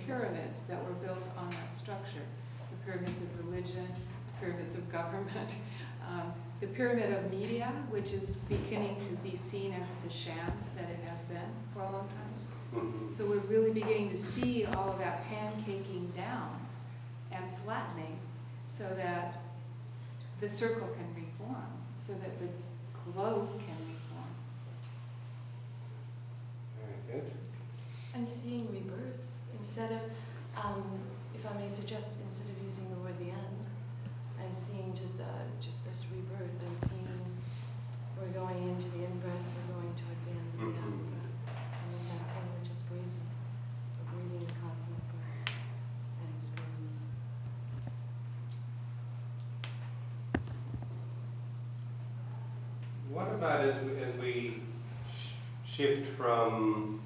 pyramids that were built on that structure. The pyramids of religion, the pyramids of government, the pyramid of media, which is beginning to be seen as the sham that it has been for a long time. So we're really beginning to see all of that pancaking down and flattening so that the circle can reform, so that the globe can reform. Very good. I'm seeing rebirth instead of, if I may suggest, instead of using the word the end, I'm seeing just this rebirth. I'm seeing we're going into the in-breath, we're going towards the end of the out-breath. And in that point, we're just breathing. We're breathing the cosmic breath and experience. What about as we shift from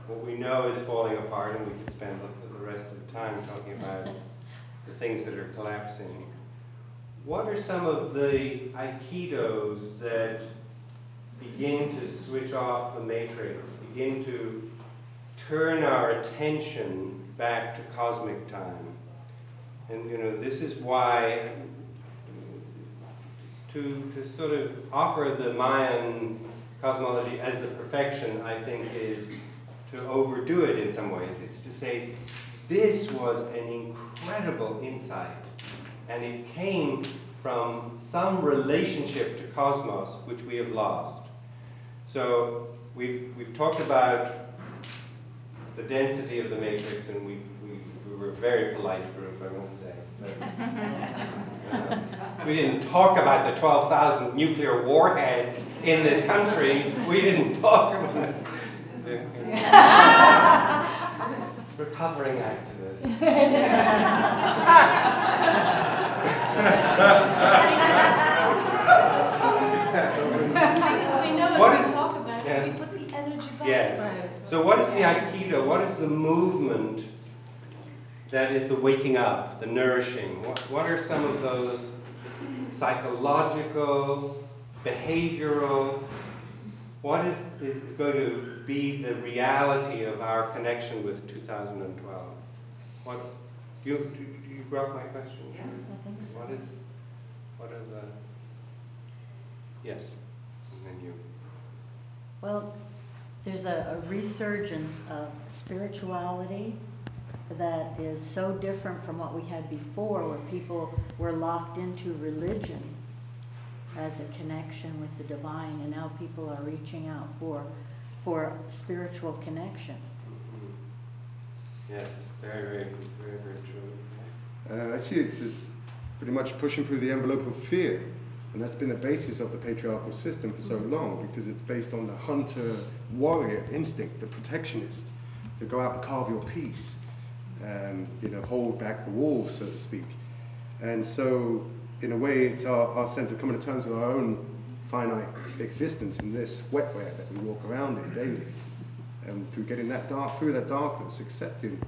what we know is falling apart, and we could spend the rest of the time talking about the things that are collapsing. What are some of the aikidos that begin to switch off the matrix, begin to turn our attention back to cosmic time? And this is why to sort of offer the Mayan cosmology as the perfection, I think, is to overdo it in some ways. It's to say, this was an incredible insight, and it came from some relationship to cosmos which we have lost. So we've talked about the density of the matrix, and we were a very polite group, I must say. But, we didn't talk about the 12,000 nuclear warheads in this country. We didn't talk about it. Recovering activists. Because we know as we talk about it, we put the energy back. Yes. Right. So what is the Aikido? What is the movement that is the waking up, the nourishing? What are some of those psychological, behavioral, what is going to be the reality of our connection with 2012? What, do you grab my question? Yeah, I think so. What are the, yes, and then you. Well, there's a resurgence of spirituality that is so different from what we had before, where people were locked into religion as a connection with the divine, and now people are reaching out for spiritual connection. Yes, very true. I see it as pretty much pushing through the envelope of fear, and that's been the basis of the patriarchal system for so long, because it's based on the hunter-warrior instinct, the protectionist, to go out and carve your peace, and hold back the wolves, so to speak. And so, in a way, it's our sense of coming to terms with our own finite existence in this wetware that we walk around in daily, and through getting through that darkness, accepting.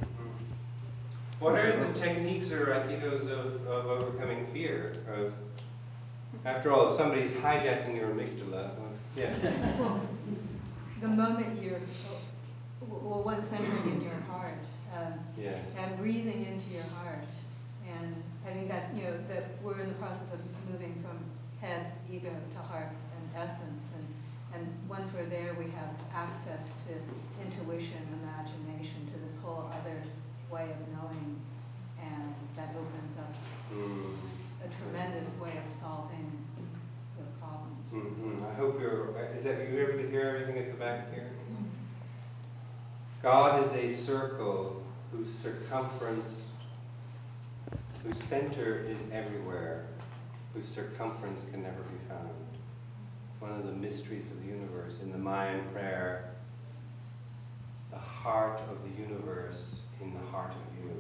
What are the techniques or aikidos of overcoming fear? After all, if somebody's hijacking your amygdala, yes. Well, the moment you're, one centering in your heart, yes. and breathing into your heart, and I think that's, that we're in the process of moving from head, ego, to heart and essence, and once we're there, we have access to intuition, imagination, to this whole other way of knowing, and that opens up a tremendous way of solving the problems. I hope you able to hear everything at the back here? God is a circle whose circumference, whose center is everywhere, whose circumference can never be found. One of the mysteries of the universe. In the Mayan prayer, the heart of the universe in the heart of you.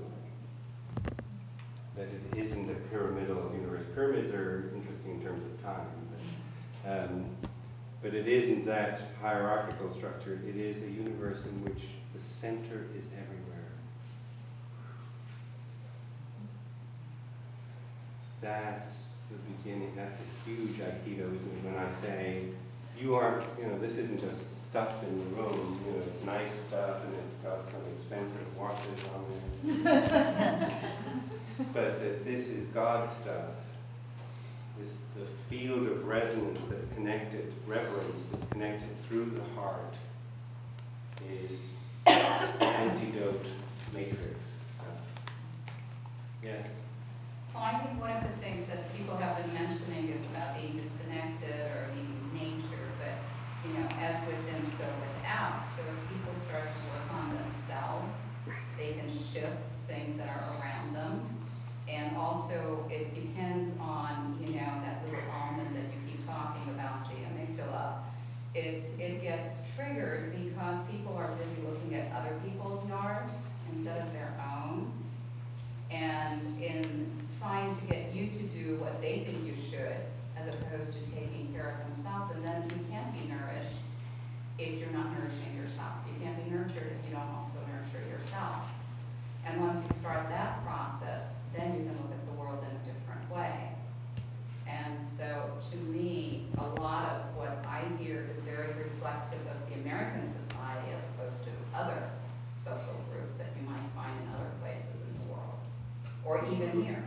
That it isn't a pyramidal universe. Pyramids are interesting in terms of time, but it isn't that hierarchical structure. It is a universe in which the center is everywhere. That's the beginning. That's a huge aikido, isn't it? When I say, you aren't, this isn't just stuff in the room. You know, it's nice stuff and it's got some expensive watches on it. But that this is God's stuff. The field of resonance that's connected, reverence that's connected through the heart, is antidote matrix stuff. Yes? Well, I think one of the things that people have been mentioning is about being disconnected or needing nature, but, you know, as within, so without. So as people start to work on themselves, they can shift things that are around them. And also, it depends on, you know, that little almond that you keep talking about, the amygdala. It gets triggered because people are busy looking at other people's yards instead of their own. And in trying to get you to do what they think you should, as opposed to taking care of themselves, and then you can't be nourished if you're not nourishing yourself. You can't be nurtured if you don't also nurture yourself. And once you start that process, then you can look at the world in a different way. And so, to me, a lot of what I hear is very reflective of the American society as opposed to other social groups that you might find in other places in the world, or even here.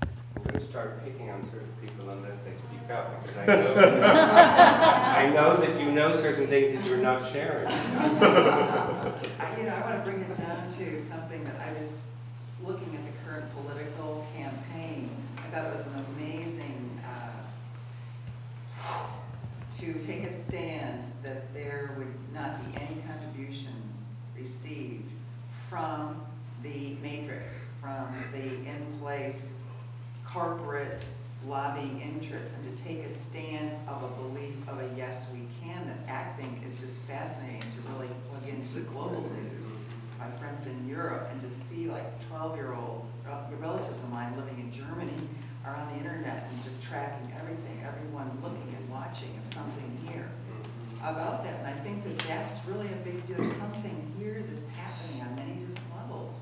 I'm going to start picking on certain people unless they speak up, because I know that you know certain things that you're not sharing. I want to bring it down to something that I was looking at the current political campaign. I thought it was an amazing to take a stand that there would not be any contributions received from the matrix, from the in-place corporate lobbying interests, and to take a stand of a belief of a yes we can, that acting is just fascinating to really plug into the global news. My friends in Europe, and to see like 12-year-old relatives of mine living in Germany are on the internet and just tracking everything, everyone looking and watching of something here about that. And I think that that's really a big deal. There's something here that's happening on many different levels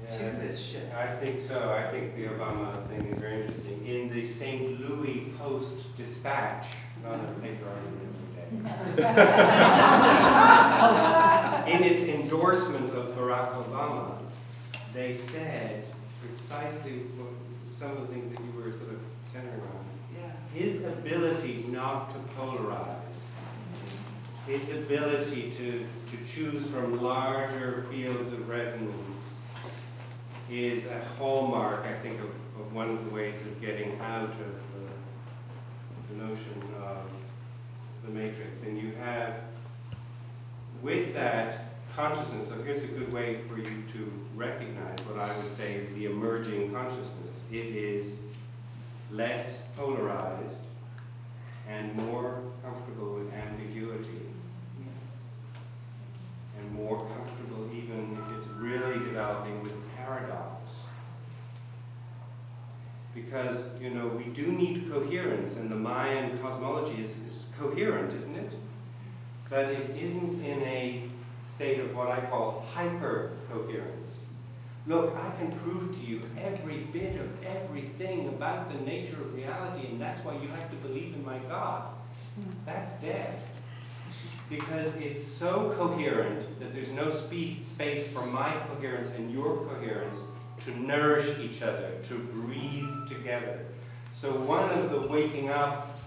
to this shit. I think so. I think the Obama thing is very interesting. In the St. Louis Post-Dispatch, not a paper argument today, in its endorsement of Barack Obama, they said precisely some of the things that you were sort of centering on. Yeah. His ability not to polarize, his ability to choose from larger fields of resonance, is a hallmark, I think, of one of the ways of getting out of the notion of the matrix. And you have, with that consciousness, so here's a good way for you to recognize what I would say is the emerging consciousness. It is less polarized and more comfortable with ambiguity, and more comfortable even if it's really developing with paradox. Because, you know, we do need coherence, and the Mayan cosmology is coherent, isn't it? But it isn't in a state of what I call hyper-coherence. Look, I can prove to you every bit of everything about the nature of reality, and that's why you have to believe in my God. That's dead. Because it's so coherent that there's no space for my coherence and your coherence to nourish each other, to breathe together. So one of the waking up,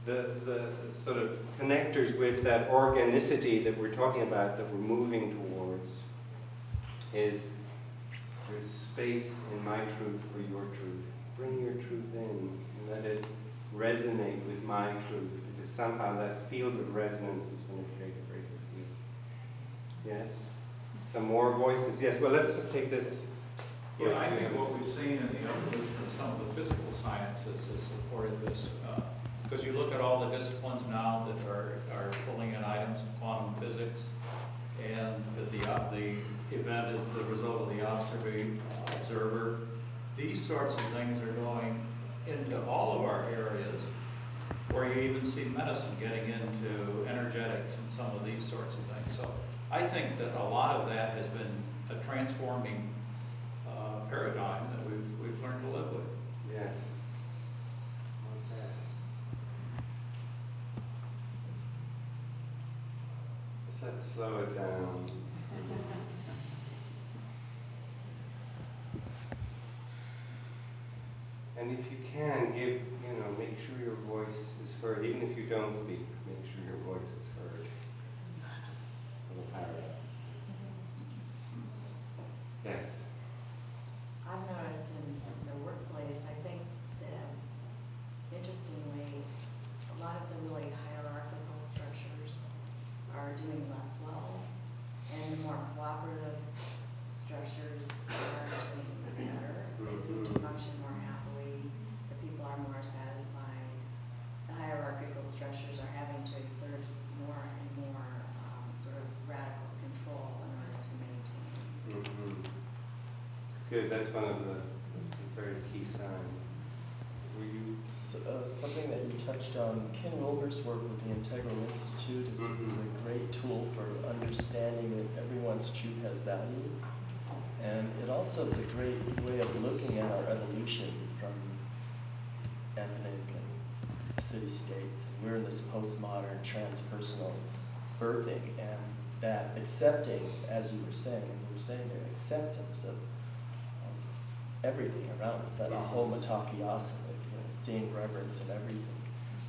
the sort of connectors with that organicity that we're talking about, that we're moving towards, is there's space in my truth for your truth. Bring your truth in and let it resonate with my truth, because somehow that field of resonance is going to create a greater field. Yes? Some more voices? Yes, well, let's just take this. Yeah, I think what we've seen in the evolution of some of the physical sciences has supported this. Because you look at all the disciplines now that are pulling in items of quantum physics, and that the event is the result of the observer. These sorts of things are going into all of our areas, where you even see medicine getting into energetics and some of these sorts of things. So I think that a lot of that has been a transforming paradigm that we've learned to live with. Yes. Let's slow it down. And if you can, make sure your voice is heard. Even if you don't speak, make sure your voice is heard. A little higher up. Yes. I've noticed in the workplace, I think that, interestingly, a lot of the really hierarchical structures are doing less well, and the more cooperative structures are doing better. They seem to function more happily. The people are more satisfied. The hierarchical structures are having to exert more and more sort of radical control in order to maintain. Good, that's one of the very key signs. Were you? Something that you touched on, Ken Wilber's work with the Integral Institute is a great tool for understanding that everyone's truth has value. And it also is a great way of looking at our evolution from ethnic and city-states. And we're in this postmodern, transpersonal birthing, and that accepting, as you were saying, the acceptance of everything around us, that ahomatakiyasa, seeing reverence in everything.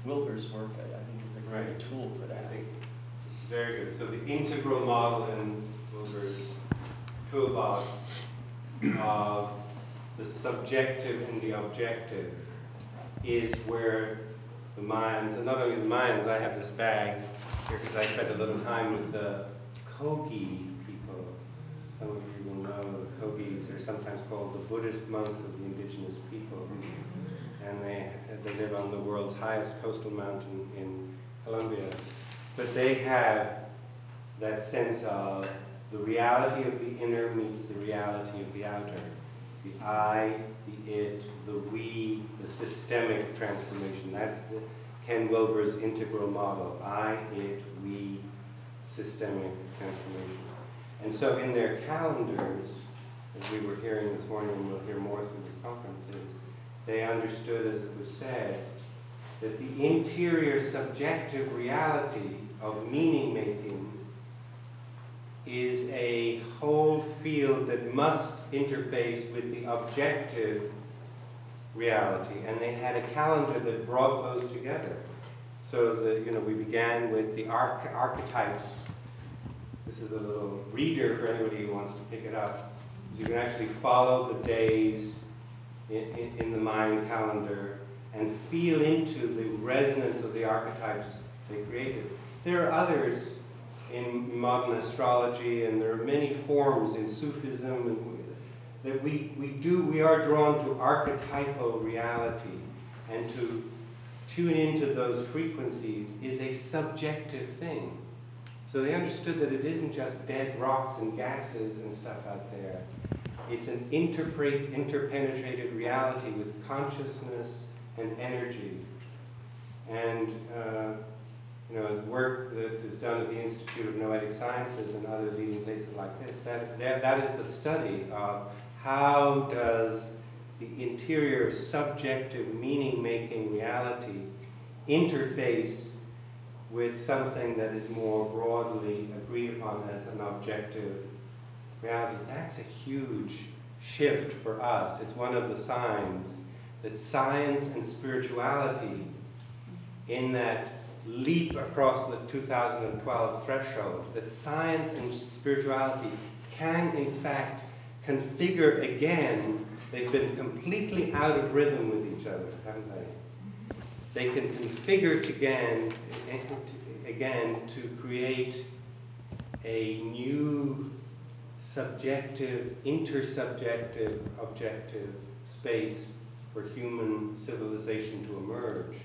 Wilber's work, I think, is a great tool for that. I think it's very good. So the integral model in Wilber's toolbox of the subjective and the objective is where the minds, and not only the minds, I have this bag here because I spent a little time with the Kogi people. Some of you will know the Kogis are sometimes called the Buddhist monks of the indigenous people. And they live on the world's highest coastal mountain in Colombia. But they have that sense of the reality of the inner meets the reality of the outer. The I, the it, the we, the systemic transformation. That's the Ken Wilber's integral model. I, it, we, systemic transformation. And so in their calendars, as we were hearing this morning, and we'll hear more through this conference, they understood, as it was said, that the interior subjective reality of meaning-making is a whole field that must interface with the objective reality. And they had a calendar that brought those together. So that, we began with the archetypes. This is a little reader for anybody who wants to pick it up. You can actually follow the days in the mind calendar and feel into the resonance of the archetypes they created. There are others in modern astrology, and there are many forms in Sufism that we are drawn to archetypal reality, and to tune into those frequencies is a subjective thing. So they understood that it isn't just dead rocks and gases and stuff out there. It's an interpenetrated reality with consciousness and energy. And work that is done at the Institute of Noetic Sciences and other leading places like this, that is the study of how does the interior subjective meaning-making reality interface with something that is more broadly agreed upon as an objective reality. That's a huge shift for us. It's one of the signs that science and spirituality, in that leap across the 2012 threshold, that science and spirituality can in fact configure again. They've been completely out of rhythm with each other, haven't they? They can configure again to create a new subjective, intersubjective, objective space for human civilization to emerge.